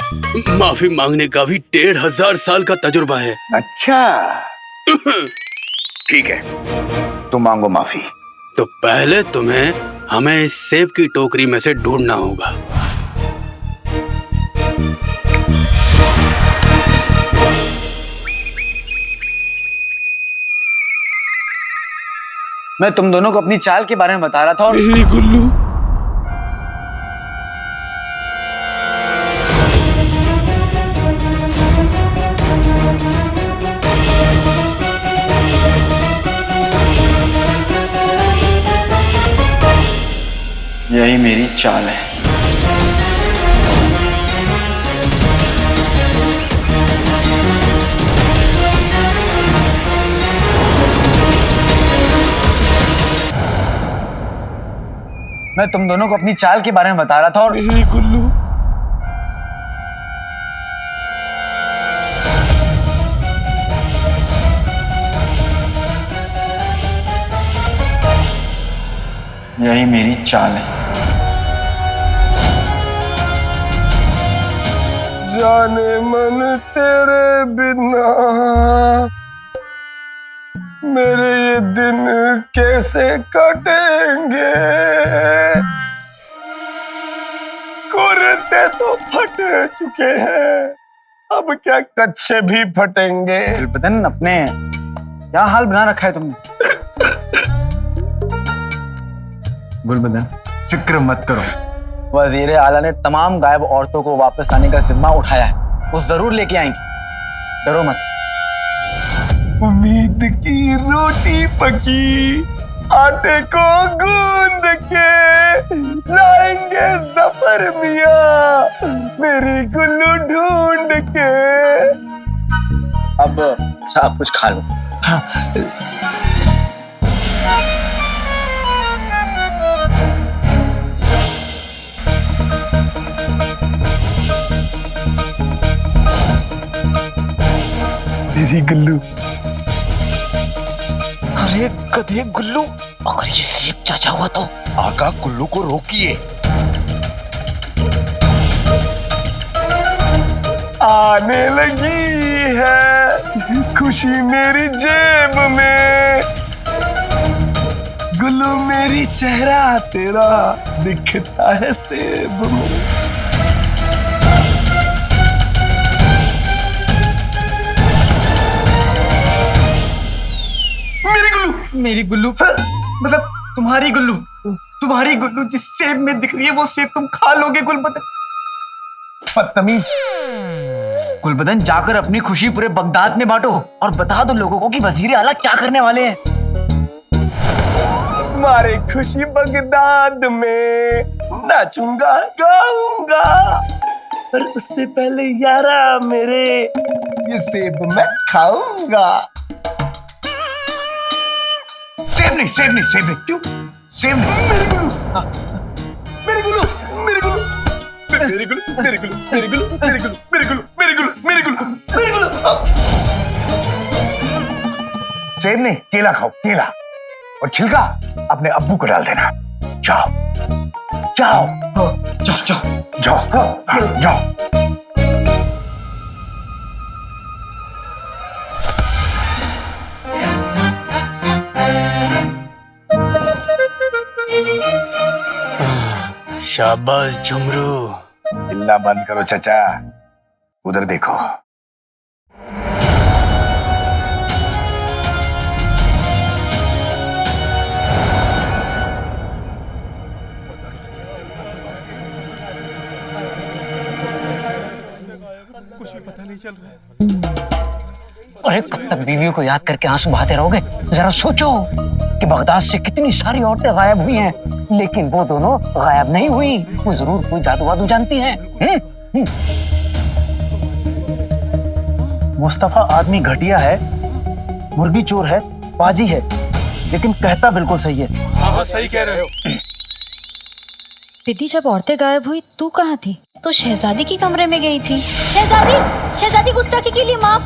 माफी मांगने का भी 1500 साल का तजुर्बा है। अच्छा ठीक है, तुम मांगो माफी। तो पहले तुम्हें हमें इस सेब की टोकरी में से ढूंढना होगा। मैं तुम दोनों को अपनी चाल के बारे में बता रहा था और गुल्लू, यही मेरी चाल है। मैं तुम दोनों को अपनी चाल के बारे में बता रहा था और गुल्लू, यही मेरी चाल है। जाने मन तेरे बिना मेरे ये दिन कैसे कटेंगे। कुर्ते तो फट चुके हैं, अब क्या कच्चे भी फटेंगे। गुलबदन, अपने क्या हाल बना रखा है तुमने? गुलबदन, फिक्र मत करो, वजीर आला ने तमाम गायब औरतों को वापस लाने का जिम्मा उठाया है। वो जरूर लेके आएंगे, डरो मत। उम्मीद की रोटी पकी, आटे को गूंद के लाएंगे जफर मियाँ मेरी गुल्लू ढूंढ के। अब सब कुछ खा लो। मेरी गुल्लू। अरे गधे गुल्लू, अगर ये सेब चाचा हुआ तो? आका, गुल्लू को रोकिए। आने लगी है खुशी मेरी जेब में, गुल्लू मेरी चेहरा तेरा दिखता है सेब में। मेरी गुल्लू मतलब तुम्हारी गुल्लू, तुम्हारी गुल्लू जिस सेब में दिख रही है वो सेब तुम खा लोगे गुलबदन। बदतमीज। गुलबदन, जाकर अपनी खुशी पूरे बगदाद में बांटो और बता दो लोगों को कि वजीर आला क्या करने वाले हैं। तुम्हारे खुशी बगदाद में नाचूंगा गाऊंगा, पर उससे पहले यारा मेरे ये सेब मैं खाऊंगा। सेब नहीं, सेब नहीं, सेब नहीं। क्यों सेब नहीं? मेरे गुल्लू, मेरे गुल्लू, मेरे गुल्लू, मेरे गुल्लू, मेरे गुल्लू, मेरे गुल्लू, मेरे गुल्लू, मेरे गुल्लू, मेरे गुल्लू, मेरे गुल्लू। सेब नहीं, केला खाओ, केला, और छिलका अपने अब्बू को डाल देना। जाओ जाओ जाओ जाओ जाओ जाओ। शाबाश झुमरू। हिलना बंद करो चाचा, उधर देखो। कुछ भी पता नहीं चल रहा है। अरे कब तक बीवियों को याद करके आंसू बहाते रहोगे? जरा सोचो कि बगदाद से कितनी सारी औरतें गायब हुई हैं, लेकिन वो दोनों गायब नहीं हुई। वो जरूर कोई जादू वादू जानती हैं। मुस्तफा आदमी घटिया है, मुर्गी चोर है, बाजी है, लेकिन कहता बिल्कुल सही है। हाँ, सही कह रहे हो। दीदी, जब औरतें गायब हुई तू कहाँ थी? तो शहजादी के कमरे में गई थी। शहजादी गुस्ताखी के लिए माफ।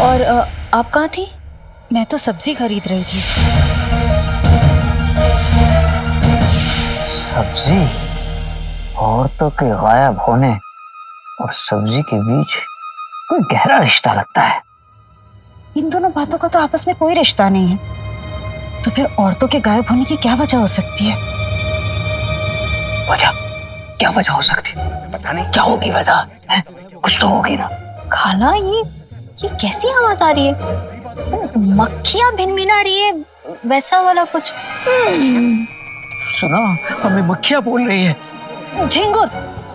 और आप कहाँ थी? मैं तो सब्जी खरीद रही थी। सब्जी? औरतों के गायब होने और सब्जी के बीच कोई गहरा रिश्ता लगता है। इन दोनों बातों का तो आपस में कोई रिश्ता नहीं है। तो फिर औरतों के गायब होने की क्या वजह हो सकती है? वजह? क्या वजह हो सकती है? पता नहीं क्या होगी वजह। कुछ तो होगी ना। खाला, ये कैसी आवाज आ रही है? मक्खियां भिनभिना रही है, वैसा वाला कुछ। सुना, हमें मक्खियां बोल रही है। झिंगुर,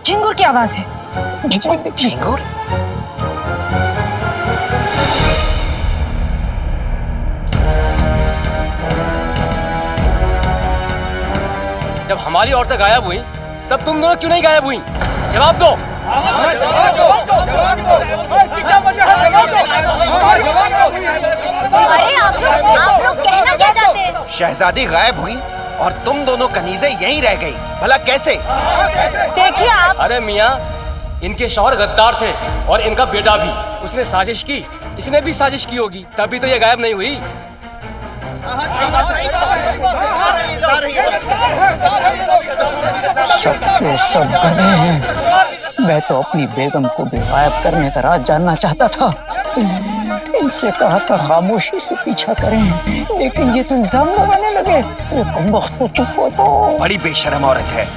झिंगुर की आवाज है। झिंगुर? जब हमारी औरतें गायब हुई तब तुम दोनों क्यों नहीं गायब हुई? जवाब दो। अरे आप लोग कहना क्या चाहते हैं? शहजादी गायब हुई और तुम दोनों कनीजें यहीं रह गई। भला कैसे? देखिए आप। अरे मियाँ, इनके शौहर गद्दार थे और इनका बेटा भी। उसने साजिश की, इसने भी साजिश की होगी, तभी तो ये गायब नहीं हुई। सबके सब गधे हैं। मैं तो अपनी बेगम को भी गायब करने का राज जानना चाहता था। इनसे कहा था खामोशी से पीछा करें, लेकिन ये तो इल्जाम लगाने लगे। कमबख्त तो चुप हो। तो बड़ी बेशर्म औरत है।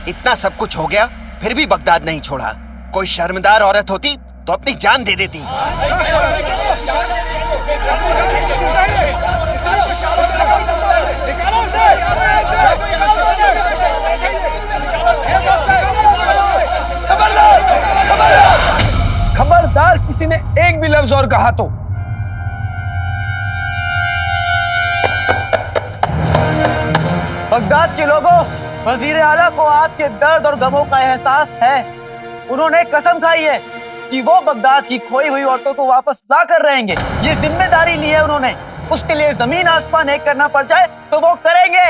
इतना सब कुछ हो गया फिर भी बगदाद नहीं छोड़ा। कोई शर्मदार औरत होती तो अपनी जान दे देती। खबरदार किसी ने एक भी लफ्ज और कहा तो। बगदाद के लोगों, वजीर आला को आपके दर्द और गमों का एहसास है। उन्होंने कसम खाई है कि वो बगदाद की खोई हुई औरतों को वापस ला कर रहेंगे। ये जिम्मेदारी ली है उन्होंने। उसके लिए जमीन आसमान एक करना पड़ जाए तो वो करेंगे।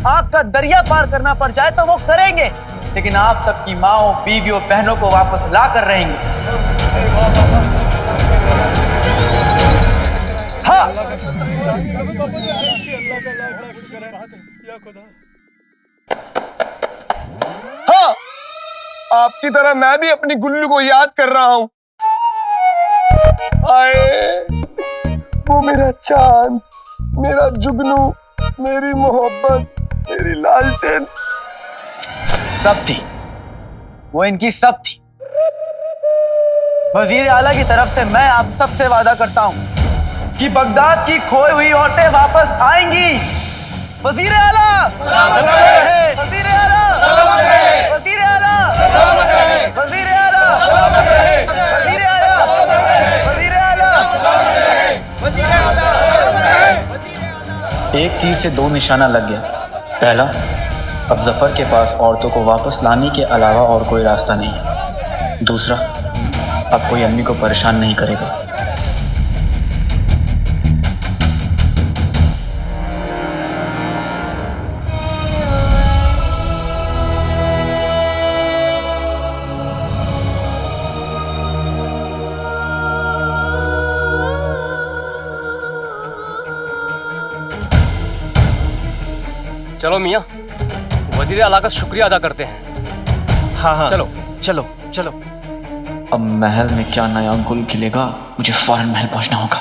आग का दरिया पार करना पड़ जाए तो वो करेंगे। लेकिन आप सबकी माओ, बीवियों, बहनों को वापस ला कर रहेंगे। हाँ। हाँ, आपकी तरह मैं भी अपनी गुल्लू को याद कर रहा हूँ। आए वो मेरा चांद, मेरा जुगनू, मेरी मोहब्बत, मेरी लालटेन सब थी, वो इनकी सब थी। वजीर आला की तरफ से मैं आप सबसे वादा करता हूं कि बगदाद की खोई हुई औरतें वापस आएंगी। वजीर आला, वजीर वजीर आला, वजीर आला, वजीर आला, वजीर आला। एक तीर से दो निशाना लग गया। पहला, अब जफर के पास औरतों को वापस लाने के अलावा और कोई रास्ता नहीं है। दूसरा, अब कोई अम्मी को परेशान नहीं करेगा। चलो मियाँ, वजीर आला का शुक्रिया अदा करते हैं। हाँ हाँ, चलो चलो चलो। अब महल में क्या नया गुल खिलेगा, मुझे फौरन महल पहुंचना होगा।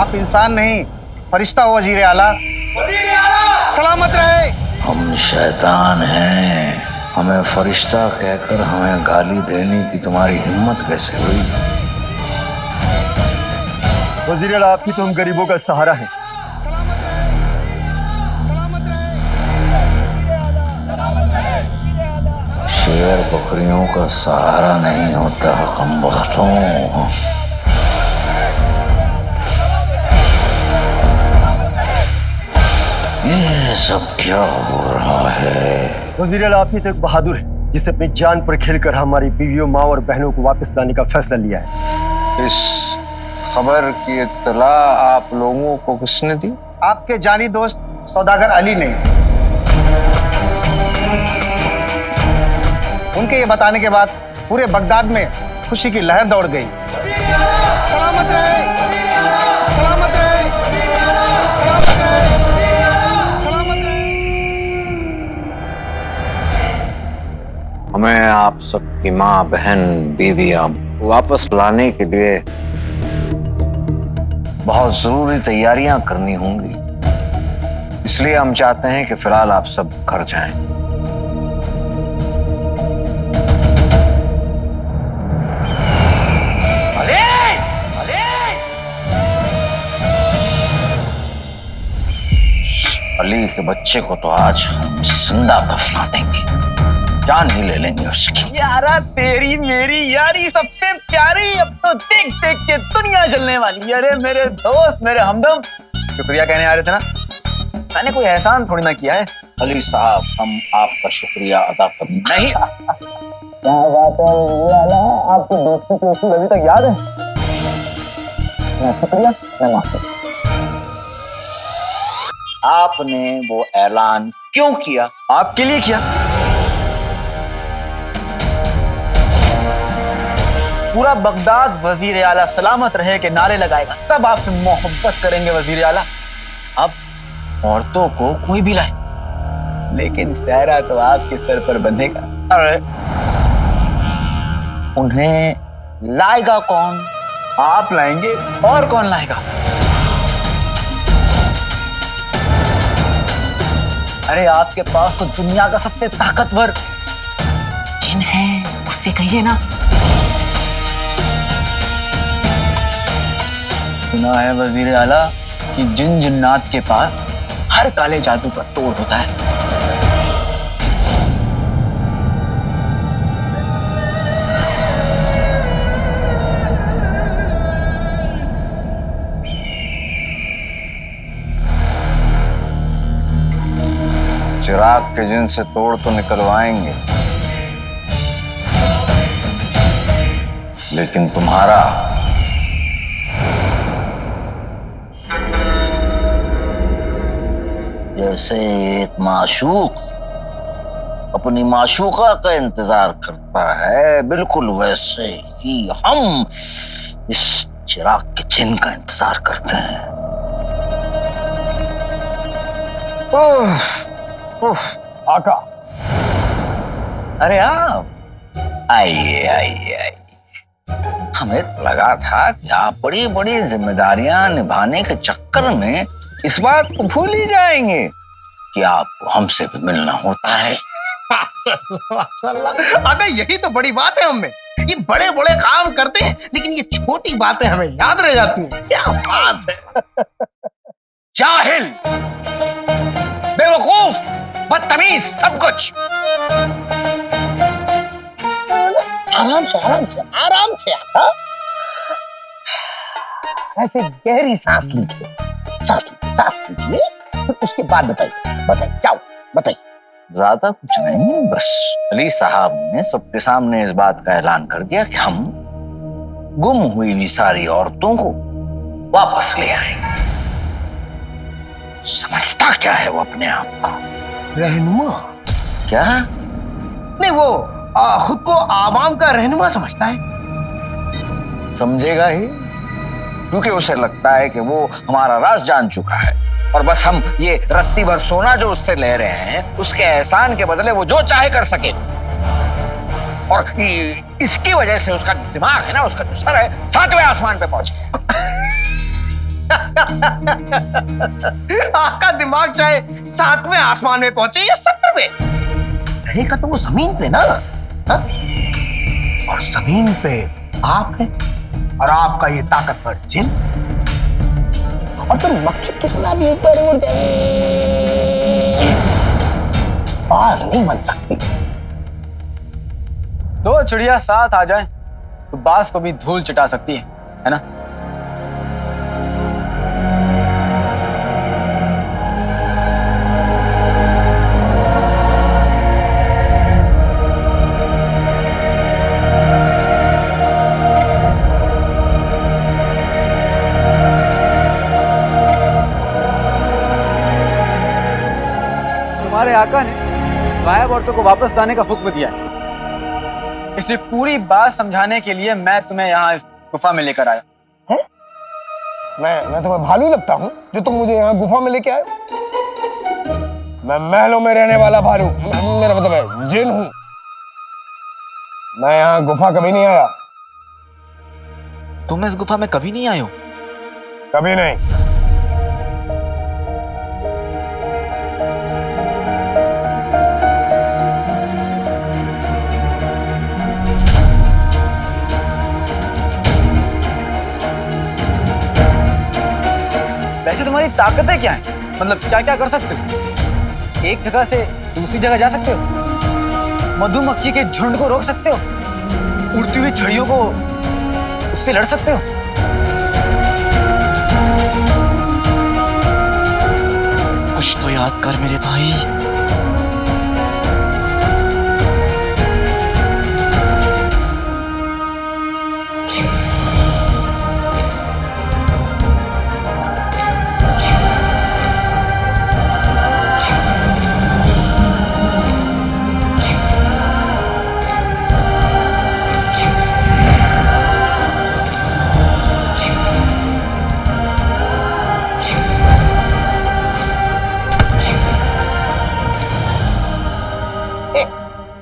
आप इंसान नहीं, फरिश्ता हो वजीर आला। सलामत रहे। हम शैतान हैं, हमें फरिश्ता कहकर हमें गाली देने की तुम्हारी हिम्मत कैसे हुई? वजीर आला, आपकी तो हम गरीबों का सहारा है। शेर बकरियों का सहारा नहीं होता कमबख्तों। ये सब क्या हो रहा है? वजीर आला, आप ही तो एक बहादुर है जिसने अपनी जान पर खेलकर हमारी बीवियों, माँ और बहनों को वापस लाने का फैसला लिया है। इस खबर की इत्तला आप लोगों को किसने दी? आपके जानी दोस्त सौदागर अली ने। उनके ये बताने के बाद पूरे बगदाद में खुशी की लहर दौड़ गई। सलामत रहे, सलामत रहे, सलामत रहे, सलामत रहे। हमें आप सबकी माँ, बहन, बीवियां वापस लाने के लिए बहुत जरूरी तैयारियां करनी होंगी। इसलिए हम चाहते हैं कि फिलहाल आप सब घर जाएं। अली के बच्चे को तो आज हम जिंदा दफना देंगे, जान ही ले लेंगे उसकी। यारा तेरी मेरी यारी सबसे प्यारी, अब तो देख देख के दुनिया जलने वाली। अरे मेरे दोस्त, मेरे हमदम, शुक्रिया कहने आ रहे थे ना, मैंने कोई एहसान थोड़ी ना किया है। अली साहब, हम आपका शुक्रिया अदा करने नहीं। क्या बात है, आपको दोस्ती की उसूल अभी तक याद है? शुक्रिया, मैं माफी। आपने वो ऐलान क्यों किया? आपके लिए किया। पूरा बगदाद वजीर आला सलामत रहे के नारे लगाएगा, सब आपसे मोहब्बत करेंगे वजीर आला। अब औरतों को कोई भी लाए, लेकिन सहरा तो आपके सर पर बंधेगा। अरे उन्हें लाएगा कौन? आप लाएंगे, और कौन लाएगा? अरे आपके पास तो दुनिया का सबसे ताकतवर जिन है, उससे कहिए ना। सुना है वजीर आला कि जिन जिन्नात के पास हर काले जादू का तोड़ होता है। चिराग के जिन से तोड़ तो निकलवाएंगे, लेकिन तुम्हारा जैसे एक माशूक अपनी माशूका का इंतजार करता है, बिल्कुल वैसे ही हम इस चिराग के जिन का इंतजार करते हैं। आका, अरे आप आइए आइए आइए। हमें तो लगा था कि आप बड़ी बड़ी जिम्मेदारियां निभाने के चक्कर में इस बात को भूल ही जाएंगे कि आपको हमसे भी मिलना होता है। माशाल्लाह, आका यही तो बड़ी बात है। हमें ये बड़े बड़े काम करते हैं लेकिन ये छोटी बातें हमें याद रह जाती हैं। क्या बात है। जाहिल, बेवकूफ, बदतमीज, सब कुछ। आराम से आराम से आराम से। हाँ? ऐसे गहरी सांस लीजिए, सांस लीजिए, फिर उसके बाद बताइए, जाओ बताइए। ज्यादा कुछ नहीं, बस अली साहब ने सबके सामने इस बात का ऐलान कर दिया कि हम गुम हुई हुई सारी औरतों को वापस ले आएंगे। समझता क्या है वो अपने आप को? रहनुमा? क्या? नहीं, वो खुद को आवाम का रहनुमा समझता है। समझेगा ही, क्योंकि उसे लगता है कि वो हमारा राज जान चुका है और बस हम ये रत्ती भर सोना जो उससे ले रहे हैं उसके एहसान के बदले वो जो चाहे कर सके। और इसकी वजह से उसका दिमाग है ना, उसका जो सर है 7वें आसमान पे पहुंच गया। आपका दिमाग चाहे 7वें आसमान में पहुंचे या 70वें, रहेगा तो वो जमीन पे ना। हा? और जमीन पे आप है और आपका ये ताकतवर जिन, और तो मक्खी कितना भी ऊपर उड़ जाए बाज नहीं बन सकती। दो चिड़िया साथ आ जाए तो बाज को भी धूल चटा सकती है ना? तुम्हारे आका ने गायब औरतों को वापस लाने का हुक्म दिया है, इसलिए पूरी बात समझाने के लिए मैं तुम्हें यहाँ इस गुफा में लेकर आया। है? मैं तुम्हें भालू लगता हूँ जो तुम मुझे यहाँ गुफा में लेके आए? मैं महलों में रहने वाला भालू, मेरा मतलब है जिन हूँ। मैं यहाँ गुफा कभी नहीं आया। तुम इस गुफा में कभी नहीं आए हो? कभी नहीं। वैसे तुम्हारी ताकतें क्या हैं? मतलब क्या क्या कर सकते हो? एक जगह से दूसरी जगह जा सकते हो, मधुमक्खी के झुंड को रोक सकते हो, उड़ती हुई छड़ियों को उससे लड़ सकते हो। कुछ तो याद कर मेरे भाई।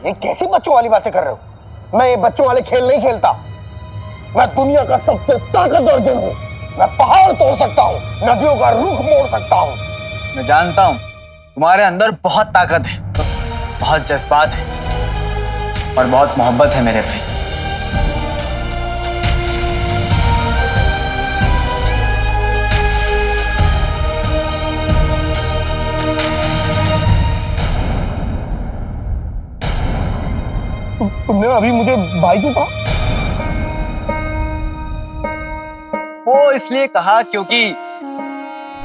ये कैसी बच्चों वाली बातें कर रहे हो? मैं ये बच्चों वाले खेल नहीं खेलता। मैं दुनिया का सबसे ताकतवर जिन हूँ। मैं पहाड़ तोड़ सकता हूँ, नदियों का रुख मोड़ सकता हूँ। मैं जानता हूँ तुम्हारे अंदर बहुत ताकत है, बहुत जज्बात है और बहुत मोहब्बत है मेरे भाई। तुमने अभी मुझे भाई क्यों कहा? वो इसलिए कहा क्योंकि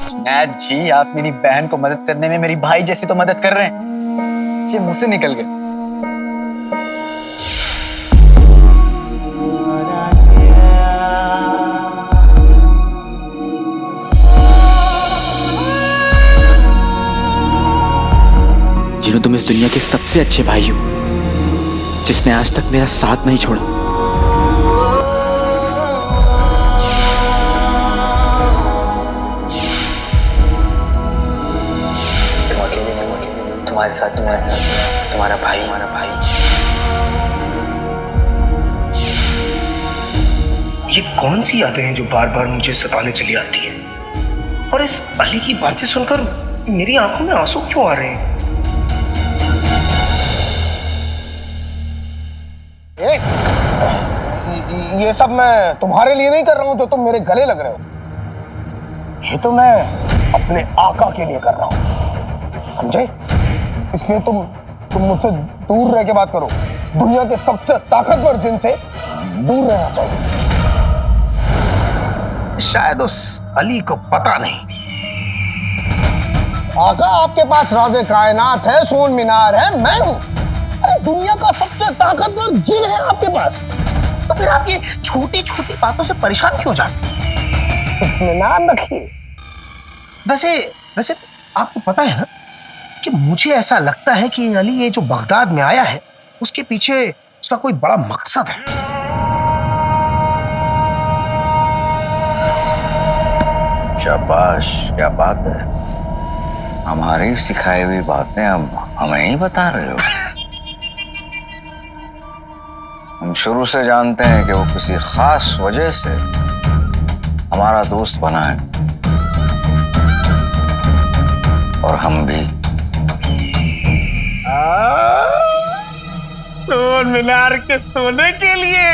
जुनैद जी आप मेरी बहन को मदद करने में मेरी भाई जैसी तो मदद कर रहे हैं, इसलिए मुंह से निकल गए। जिन्हों तुम इस दुनिया के सबसे अच्छे भाई हो, जिसने आज तक मेरा साथ नहीं छोड़ा। तुम्हारे साथ तुम्हारा भाई। ये कौन सी यादें हैं जो बार बार मुझे सताने चली आती हैं? और इस अली की बातें सुनकर मेरी आंखों में आंसू क्यों आ रहे हैं? ए, ये सब मैं तुम्हारे लिए नहीं कर रहा हूं जो तुम मेरे गले लग रहे हो। ये तो मैं अपने आका के लिए कर रहा हूं, समझे? इसलिए तुम मुझसे दूर रह के बात करो। दुनिया के सबसे ताकतवर जिन से दूर रहना चाहिए। शायद उस अली को पता नहीं। आका, आपके पास राज़े कायनात है, सोन मीनार है, मैं हूं। अरे दुनिया का सबसे ताकतवर जिन है आपके पास, तो फिर आप ये छोटी छोटी बातों से परेशान क्यों जाते हैं? इत्मीनान रखिए। वैसे आपको पता है ना कि मुझे ऐसा लगता है कि अली ये जो बगदाद में आया है उसके पीछे उसका कोई बड़ा मकसद है। शाबाश, क्या बात है। हमारी सिखाई हुई बातें अब हमें ही बता रहे हो। हम शुरू से जानते हैं कि वो किसी खास वजह से हमारा दोस्त बना है, और हम भी। सोन मीनार के सोने के लिए।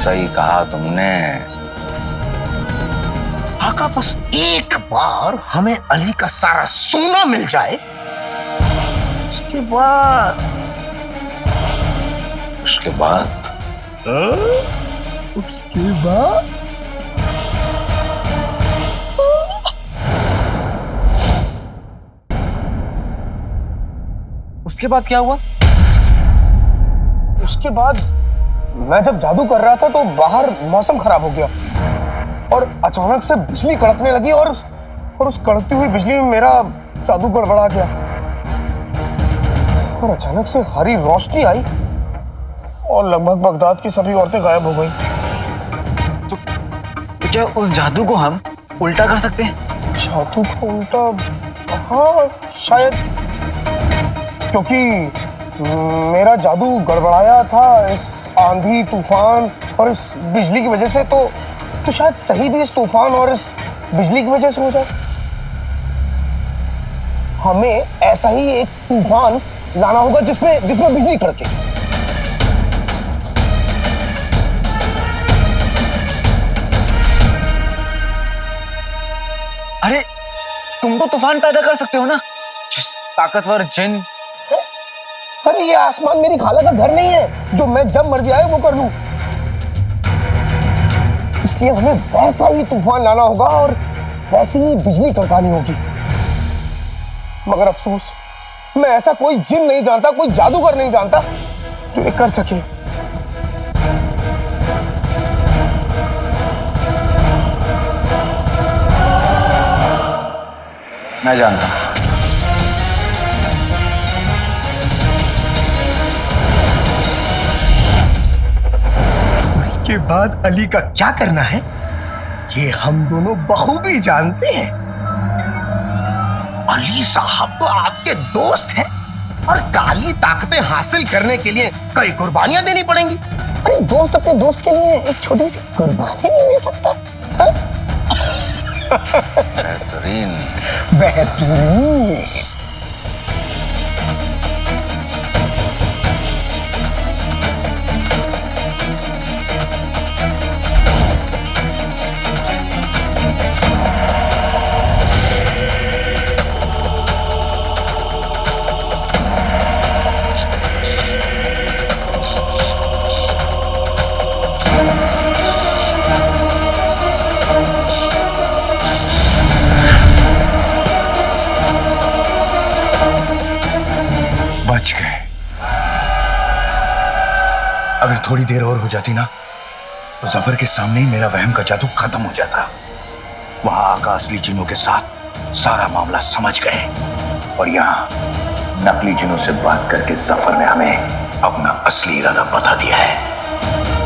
सही कहा तुमने। आका, बस एक बार हमें अली का सारा सोना मिल जाए, उसके बाद उसके बाद क्या हुआ? उसके बाद मैं जब जादू कर रहा था तो बाहर मौसम खराब हो गया और अचानक से बिजली कड़कने लगी और उस कड़कती हुई बिजली में मेरा जादू गड़बड़ा गया और अचानक से हरी रोशनी आई और लगभग बगदाद की सभी औरतें गायब हो गई। तो क्या उस जादू को हम उल्टा कर सकते हैं? जादू को उल्टा? हाँ शायद, क्योंकि मेरा जादू गड़बड़ाया था इस आंधी तूफान और इस बिजली की वजह से, तो शायद सही भी इस तूफान और इस बिजली की वजह से हो जाए। हमें ऐसा ही एक तूफान लाना होगा जिसमें बिजली कड़के। अरे तुम तो तूफान पैदा कर सकते हो ना, ताकतवर जिन। अरे ये आसमान मेरी खाला का घर नहीं है जो मैं जब मर्जी आए वो कर लूं। इसलिए हमें वैसा ही तूफान लाना होगा और वैसी ही बिजली कड़कानी होगी। मगर अफसोस, मैं ऐसा कोई जिन नहीं जानता, कोई जादूगर नहीं जानता जो ये कर सके। मैं जानता हूं। उसके बाद अली का क्या करना है ये हम दोनों बखूबी जानते हैं। अली साहब तो आपके दोस्त हैं और काली ताकतें हासिल करने के लिए कई कुर्बानियां देनी पड़ेंगी। अरे दोस्त अपने दोस्त के लिए एक छोटी सी कुर्बानी नहीं दे सकता? बेहतरीन। बच गए। अगर थोड़ी देर और हो जाती ना तो जफर के सामने ही मेरा वहम का जादू खत्म हो जाता। वहां आका असली जिनों के साथ सारा मामला समझ गए और यहाँ नकली जिनों से बात करके जफर ने हमें अपना असली इरादा बता दिया है।